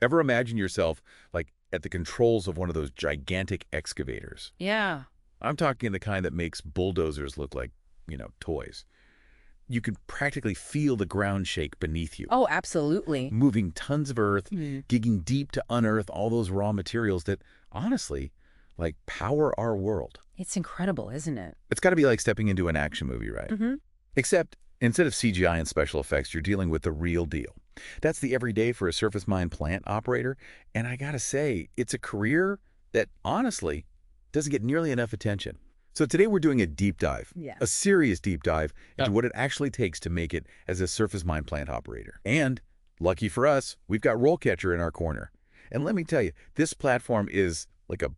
Ever imagine yourself, like, at the controls of one of those gigantic excavators? Yeah. I'm talking the kind that makes bulldozers look like, toys. You can practically feel the ground shake beneath you, Oh, absolutely. moving tons of earth, Hmm. digging deep to unearth all those raw materials that, honestly, like, power our world. It's incredible, isn't it? It's got to be like stepping into an action movie, right? Mm-hmm. Except, instead of CGI and special effects, you're dealing with the real deal. That's the everyday for a surface mine plant operator, and I gotta say, it's a career that, honestly, doesn't get nearly enough attention. So today we're doing a deep dive, Yeah. a serious deep dive into Yep. what it actually takes to make it as a surface mine plant operator. And, lucky for us, we've got RoleCatcher in our corner. And let me tell you, this platform is like a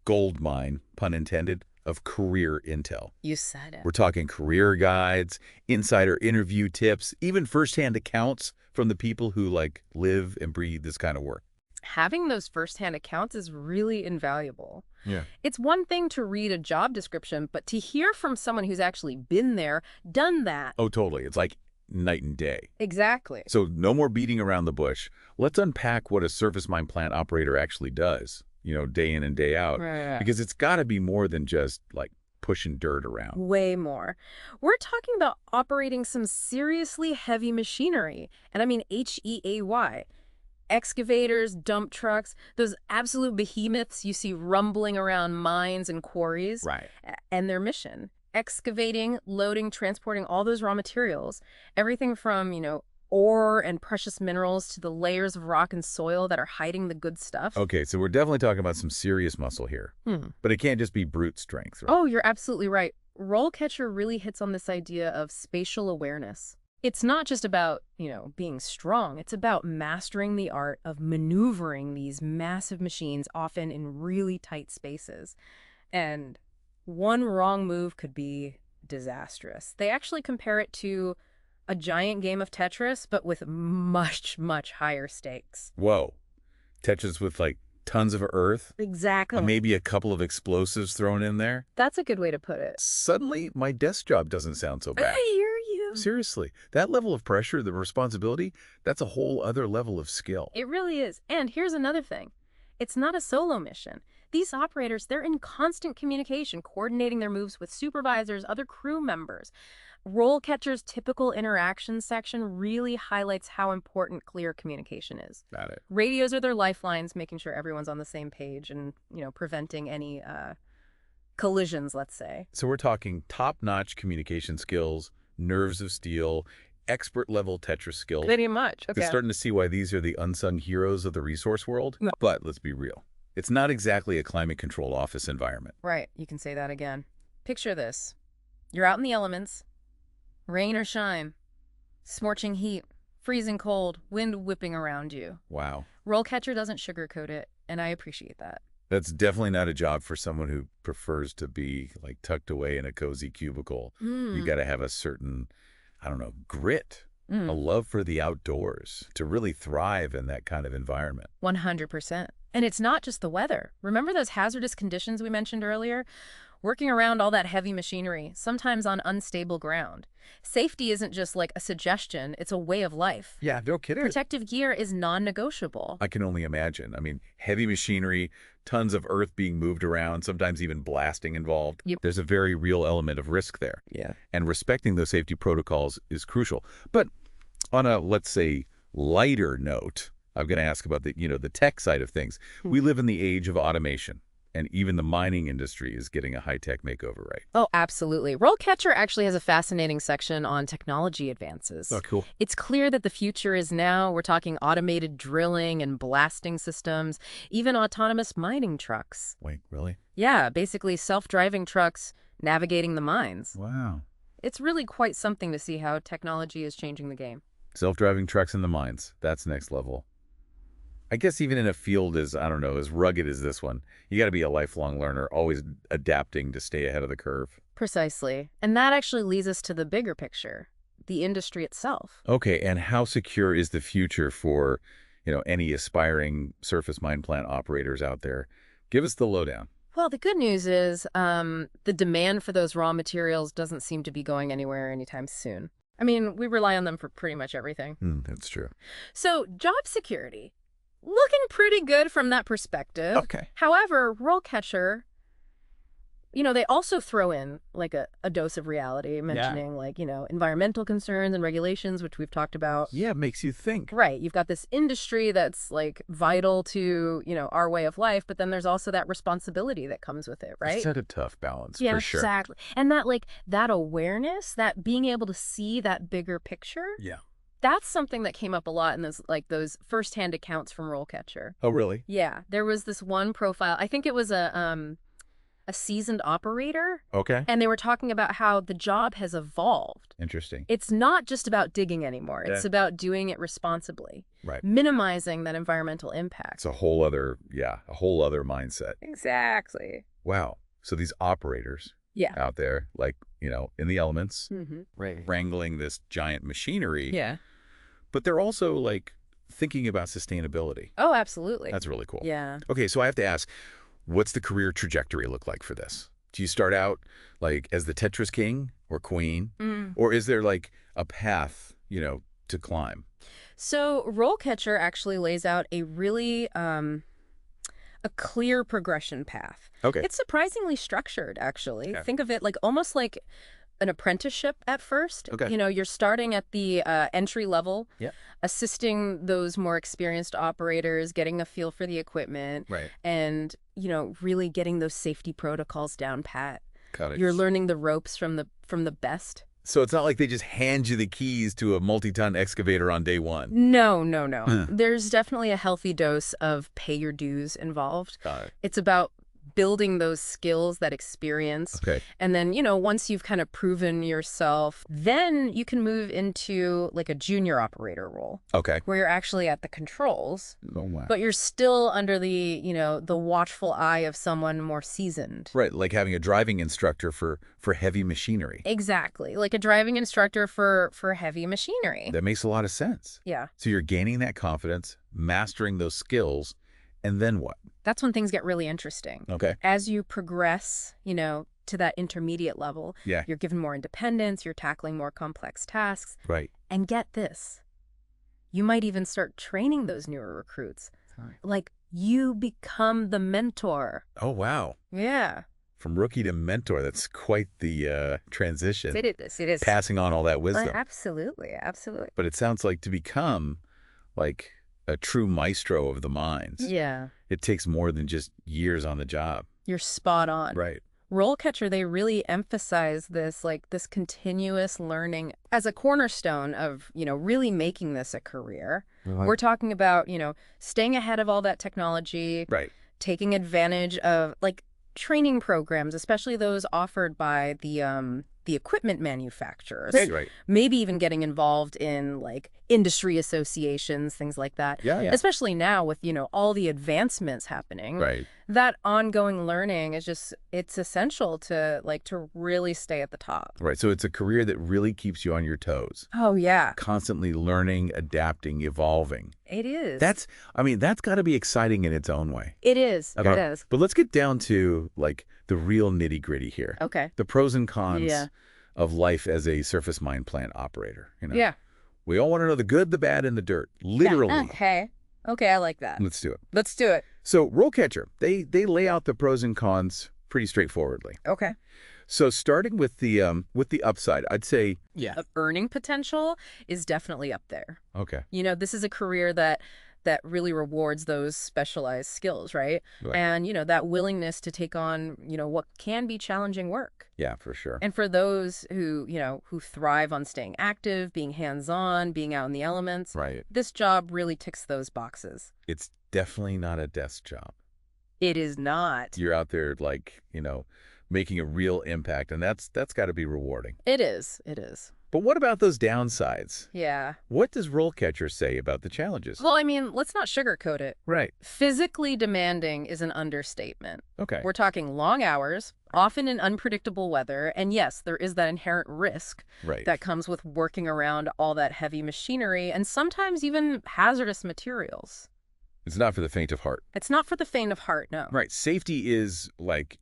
gold mine, pun intended, of career intel. You said it. We're talking career guides, insider interview tips, even firsthand accounts from the people who, like, live and breathe this kind of work. Having those firsthand accounts is really invaluable. Yeah. It's one thing to read a job description, but to hear from someone who's actually been there, done that. Oh, totally. It's like night and day. Exactly. So no more beating around the bush. Let's unpack what a surface mine plant operator actually does, day in and day out. Right. Because it's got to be more than just, like, pushing dirt around. Way more. We're talking about operating some seriously heavy machinery. And I mean HEAY. Excavators, dump trucks, those absolute behemoths you see rumbling around mines and quarries. Right. And their mission. Excavating, loading, transporting all those raw materials. Everything from, ore and precious minerals to the layers of rock and soil that are hiding the good stuff. Okay, so we're definitely talking about some serious muscle here. But it can't just be brute strength, right? Oh, you're absolutely right. RoleCatcher really hits on this idea of spatial awareness. It's not just about, being strong. It's about mastering the art of maneuvering these massive machines, often in really tight spaces. And one wrong move could be disastrous. They actually compare it to a giant game of Tetris, but with much, much higher stakes. Whoa. Tetris with, like, tons of earth, Exactly. maybe a couple of explosives thrown in there. That's a good way to put it. Suddenly, my desk job doesn't sound so bad. I hear you. Seriously, that level of pressure, the responsibility, that's a whole other level of skill. It really is. And here's another thing. It's not a solo mission. These operators, they're in constant communication, coordinating their moves with supervisors, other crew members. RoleCatcher's typical interactions section really highlights how important clear communication is. Got it. Radios are their lifelines, making sure everyone's on the same page and, preventing any collisions, let's say. So we're talking top-notch communication skills, nerves of steel, expert-level Tetris skills. Pretty much. It's starting to see why these are the unsung heroes of the resource world. No. But let's be real. It's not exactly a climate-controlled office environment. Right. You can say that again. Picture this. You're out in the elements, rain or shine, scorching heat, freezing cold, wind whipping around you. Wow. RoleCatcher doesn't sugarcoat it, and I appreciate that. That's definitely not a job for someone who prefers to be, like, tucked away in a cozy cubicle. You got to have a certain, I don't know, grit, a love for the outdoors to really thrive in that kind of environment. 100%. And it's not just the weather. Remember those hazardous conditions we mentioned earlier? Working around all that heavy machinery, sometimes on unstable ground. Safety isn't just like a suggestion, it's a way of life. Yeah, no kidding. Protective gear is non-negotiable. I can only imagine. I mean, heavy machinery, tons of earth being moved around, sometimes even blasting involved. Yep. There's a very real element of risk there. Yeah. And respecting those safety protocols is crucial. But on a, let's say, lighter note, I'm going to ask about the tech side of things. We live in the age of automation, and even the mining industry is getting a high-tech makeover, right? Oh, absolutely. RoleCatcher actually has a fascinating section on technology advances. Oh, cool. It's clear that the future is now. We're talking automated drilling and blasting systems, even autonomous mining trucks. Wait, really? Yeah, basically self-driving trucks navigating the mines. Wow. It's really quite something to see how technology is changing the game. Self-driving trucks in the mines. That's next level. I guess even in a field as, I don't know, as rugged as this one, you got to be a lifelong learner, always adapting to stay ahead of the curve. Precisely. And that actually leads us to the bigger picture, the industry itself. Okay, and how secure is the future for, any aspiring surface mine plant operators out there? Give us the lowdown. Well, the good news is the demand for those raw materials doesn't seem to be going anywhere anytime soon. I mean, we rely on them for pretty much everything. That's true. So, job security. looking pretty good from that perspective. Okay. However, RoleCatcher, they also throw in like a dose of reality, mentioning like, environmental concerns and regulations, which we've talked about. Yeah, it makes you think. Right. You've got this industry that's like vital to, our way of life, but then there's also that responsibility that comes with it, right? It's such a tough balance, Yeah, for sure. exactly. And that awareness, that being able to see that bigger picture, Yeah. that's something that came up a lot in those firsthand accounts from RoleCatcher. Oh, really? Yeah, there was this one profile. I think it was a seasoned operator, Okay. and they were talking about how the job has evolved. Interesting. It's not just about digging anymore. It's about doing it responsibly, Right. minimizing that environmental impact. It's a whole other mindset. Exactly. Wow. So these operators Yeah. out there, like, in the elements, Mm-hmm. right, wrangling this giant machinery, Yeah. but they're also like thinking about sustainability. Oh, absolutely. That's really cool. Yeah. Okay, so I have to ask, what's the career trajectory look like for this? Do you start out like as the Tetris king or queen, or is there like a path, to climb? So RoleCatcher actually lays out a really a clear progression path. Okay. It's surprisingly structured, actually. Okay. Think of it like almost like an apprenticeship at first. Okay. You're starting at the entry level, Yep. assisting those more experienced operators, getting a feel for the equipment, Right. and, really getting those safety protocols down pat. Got it. You're learning the ropes from the best. So it's not like they just hand you the keys to a multi-ton excavator on day one. No, no, no. Huh. There's definitely a healthy dose of pay your dues involved. Got it. It's about building those skills, that experience. Okay. And then, once you've kind of proven yourself, then you can move into like a junior operator role Okay. where you're actually at the controls, Oh, wow. but you're still under the, the watchful eye of someone more seasoned. Right, like having a driving instructor for heavy machinery. Exactly. Like a driving instructor for heavy machinery. That makes a lot of sense. Yeah. So you're gaining that confidence, mastering those skills, and then what? That's when things get really interesting. Okay. As you progress, to that intermediate level, Yeah. you're given more independence, you're tackling more complex tasks. Right. And get this, you might even start training those newer recruits. Like, you become the mentor. Oh, wow. Yeah. From rookie to mentor, that's quite the transition. It is. Passing on all that wisdom. Absolutely, absolutely. But it sounds like to become like a true maestro of the mines, Yeah. it takes more than just years on the job. You're spot on. Right. RoleCatcher, they really emphasize this, like this continuous learning as a cornerstone of, really making this a career. We're talking about, staying ahead of all that technology, Right. taking advantage of like training programs, especially those offered by the equipment manufacturers. Right. Maybe even getting involved in like industry associations, things like that. Yeah. Especially now with, all the advancements happening. Right. That ongoing learning is it's essential to really stay at the top. Right. So it's a career that really keeps you on your toes, Oh, yeah. constantly learning, adapting, evolving. It is. That's got to be exciting in its own way. It is. It Okay. is. But let's get down to like the real nitty gritty here. Okay. The pros and cons Yeah. of life as a surface mine plant operator. Yeah. We all want to know the good, the bad, and the dirt. Literally. Yeah. Okay, I like that. Let's do it. Let's do it. So RoleCatcher, they lay out the pros and cons pretty straightforwardly. Okay. So starting with the upside, I'd say Of earning potential is definitely up there. okay. This is a career that really rewards those specialized skills, right? Right. And, that willingness to take on, what can be challenging work. Yeah, for sure. And for those who thrive on staying active, being hands-on, being out in the elements, Right. this job really ticks those boxes. It's definitely not a desk job. It is not. You're out there like, making a real impact, and that's got to be rewarding. It is. It is. But what about those downsides? Yeah. What does RoleCatcher say about the challenges? Well, I mean, let's not sugarcoat it. Right. Physically demanding is an understatement. Okay. We're talking long hours, often in unpredictable weather, and yes, there is that inherent risk Right. that comes with working around all that heavy machinery and sometimes even hazardous materials. It's not for the faint of heart. It's not for the faint of heart, no. Right. Safety is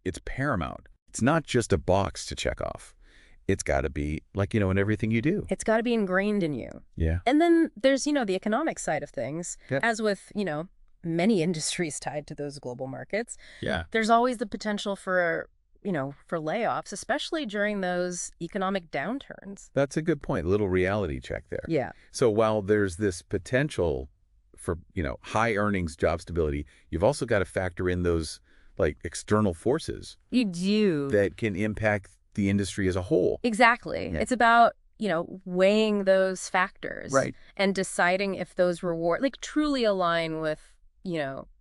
it's paramount. It's not just a box to check off. It's got to be in everything you do. It's got to be ingrained in you. Yeah. And then there's, the economic side of things. Yep. As with, many industries tied to those global markets, Yeah. there's always the potential for, for layoffs, especially during those economic downturns. That's a good point. Little reality check there. Yeah. So while there's this potential for, high earnings, job stability, you've also got to factor in those like external forces You do. that can impact the industry as a whole. Exactly. Yeah. It's about, weighing those factors Right. and deciding if those like truly align with,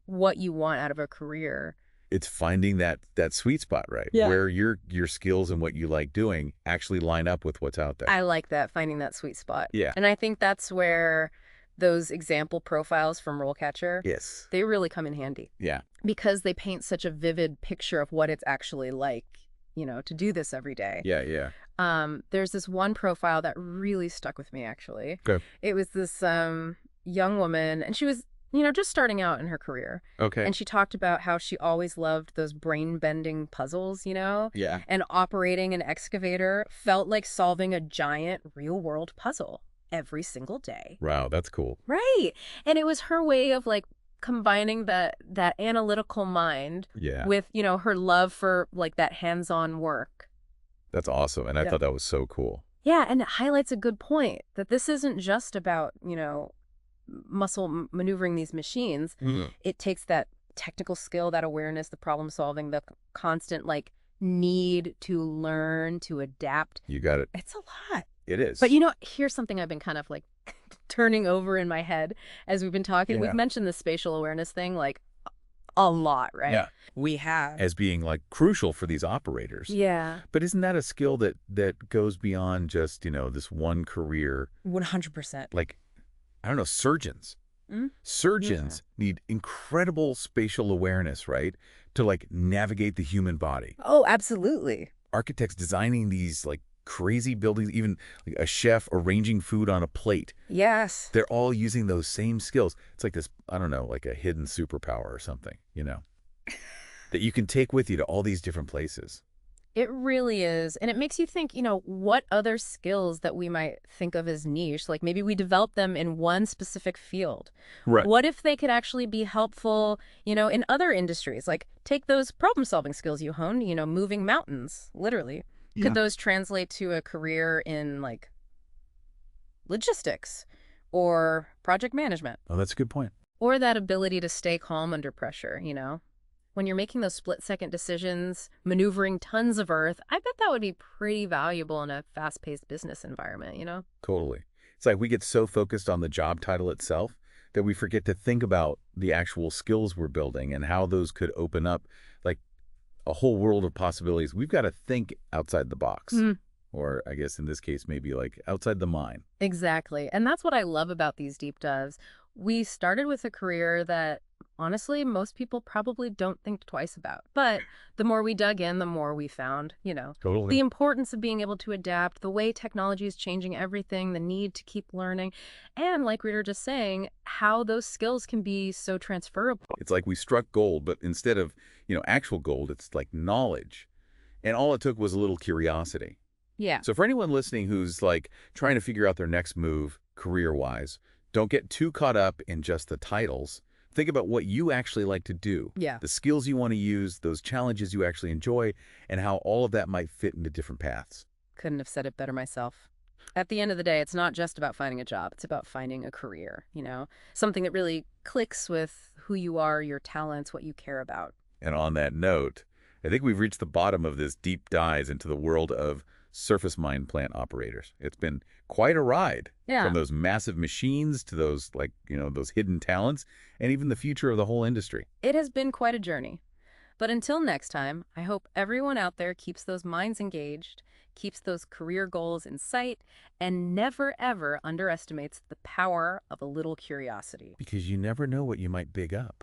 what you want out of a career. It's finding that sweet spot, right? Yeah. Where your skills and what you like doing actually line up with what's out there. I like that, finding that sweet spot. Yeah. And I think that's where those example profiles from RoleCatcher, Yes. they really come in handy Yeah. because they paint such a vivid picture of what it's actually like, to do this every day. Yeah, yeah. There's this one profile that really stuck with me, actually. Okay. It was this young woman, and she was, just starting out in her career. Okay. And she talked about how she always loved those brain-bending puzzles, Yeah. and operating an excavator felt like solving a giant real-world puzzle every single day. Wow, that's cool. Right. And it was her way of like combining that analytical mind Yeah. with, her love for like that hands-on work. That's awesome. And I Yeah. thought that was so cool. Yeah, and it highlights a good point that this isn't just about, maneuvering these machines. Mhm. It takes that technical skill, that awareness, the problem solving, the constant like need to learn, to adapt. You got it. It's a lot. It is. But here's something I've been kind of like turning over in my head as we've been talking. Yeah. We've mentioned the spatial awareness thing like a lot, right? Yeah. We have. As being like crucial for these operators. Yeah. But isn't that a skill that goes beyond just, this one career? 100%. Like, I don't know, surgeons. Mm? Surgeons need incredible spatial awareness, right? To like navigate the human body. Oh, absolutely. Architects designing these like crazy buildings, even like a chef arranging food on a plate. Yes. They're all using those same skills. It's like this, I don't know, like a hidden superpower or something, that you can take with you to all these different places. It really is. And it makes you think, what other skills that we might think of as niche, like maybe we develop them in one specific field. Right. What if they could actually be helpful, in other industries? Like take those problem-solving skills you honed, moving mountains, literally. Yeah. Could those translate to a career in like logistics or project management? Oh, that's a good point. Or that ability to stay calm under pressure, When you're making those split-second decisions, maneuvering tons of earth, I bet that would be pretty valuable in a fast-paced business environment, Totally. It's like we get so focused on the job title itself that we forget to think about the actual skills we're building and how those could open up like a whole world of possibilities. We've got to think outside the box. Mm. Or I guess in this case, maybe like outside the mine. Exactly. And that's what I love about these deep dives. We started with a career that, honestly, most people probably don't think twice about. But the more we dug in, the more we found, Totally. the importance of being able to adapt, the way technology is changing everything, the need to keep learning, and like we were just saying, how those skills can be so transferable. It's like we struck gold, but instead of, actual gold, it's like knowledge. And all it took was a little curiosity. Yeah. So for anyone listening who's like trying to figure out their next move career-wise, don't get too caught up in just the titles. Think about what you actually like to do, Yeah. the skills you want to use, those challenges you actually enjoy, and how all of that might fit into different paths. Couldn't have said it better myself. At the end of the day, it's not just about finding a job. It's about finding a career, something that really clicks with who you are, your talents, what you care about. And on that note, I think we've reached the bottom of this deep dive into the world of surface mine plant operators. It's been quite a ride. Yeah. From those massive machines to those those hidden talents and even the future of the whole industry. It has been quite a journey. But until next time, I hope everyone out there keeps those minds engaged, keeps those career goals in sight, and never, ever underestimates the power of a little curiosity. Because you never know what you might big up.